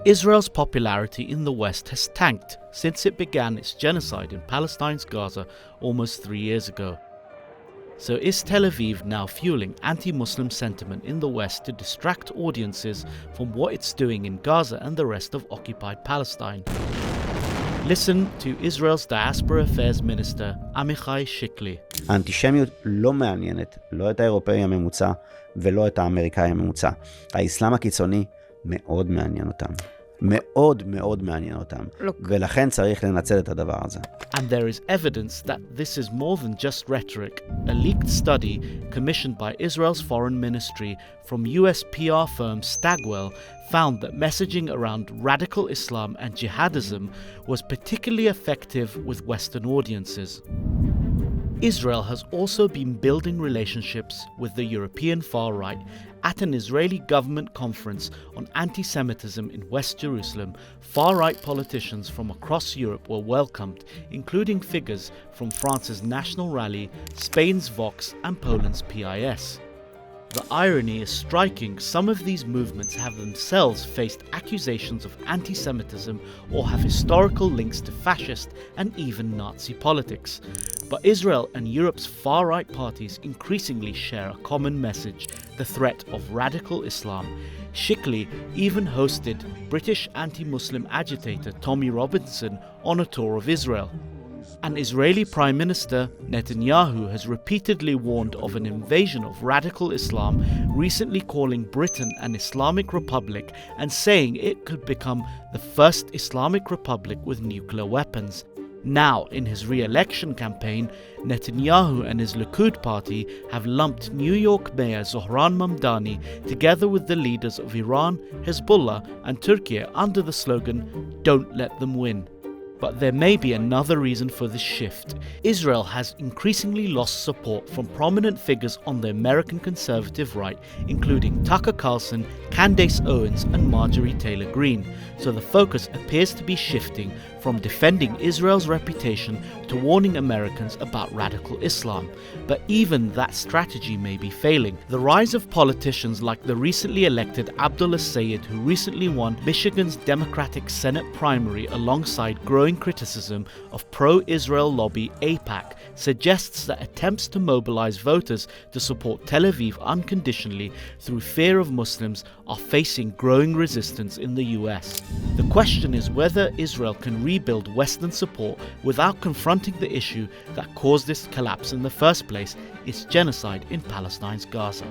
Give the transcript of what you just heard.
Israel's popularity in the West has tanked since it began its genocide in Palestine's Gaza almost 3 years ago. So is Tel Aviv now fueling anti-Muslim sentiment in the West to distract audiences from what it's doing in Gaza and the rest of occupied Palestine? Listen to Israel's Diaspora Affairs Minister Amichai Shikli. האנטישמיות לא מעניינת, לא את האירופאי הממוצע ולא את האמריקאי הממוצע. האסלאם הקיצוני מאוד מעניין אותם. מאוד מאוד מעניין אותם. ולכן צריך לנצל את הדבר הזה. And there is evidence that this is more than just rhetoric. A leaked study commissioned by Israel's foreign ministry from US PR firm Stagwell found that messaging around radical Islam and jihadism was particularly effective with Western audiences. Israel has also been building relationships with the European far right. At an Israeli government conference on anti-Semitism in West Jerusalem, far-right politicians from across Europe were welcomed, including figures from France's National Rally, Spain's Vox and Poland's PIS. The irony is striking. Some of these movements have themselves faced accusations of anti-Semitism or have historical links to fascist and even Nazi politics. But Israel and Europe's far-right parties increasingly share a common message, the threat of radical Islam. Shikli even hosted British anti-Muslim agitator Tommy Robinson on a tour of Israel. An Israeli Prime Minister, Netanyahu, has repeatedly warned of an invasion of radical Islam, recently calling Britain an Islamic republic and saying it could become the first Islamic republic with nuclear weapons. Now, in his re-election campaign, Netanyahu and his Likud party have lumped New York Mayor Zohran Mamdani together with the leaders of Iran, Hezbollah and Turkey under the slogan, "Don't let them win." But there may be another reason for this shift. Israel has increasingly lost support from prominent figures on the American conservative right, including Tucker Carlson, Candace Owens and Marjorie Taylor Greene. So the focus appears to be shifting from defending Israel's reputation to warning Americans about radical Islam. But even that strategy may be failing. The rise of politicians like the recently elected Abdullah Sayed, who recently won Michigan's Democratic Senate primary alongside growing criticism of pro-Israel lobby AIPAC, suggests that attempts to mobilize voters to support Tel Aviv unconditionally through fear of Muslims are facing growing resistance in the US. The question is whether Israel can rebuild Western support without confronting the issue that caused this collapse in the first place, its genocide in Palestine's Gaza.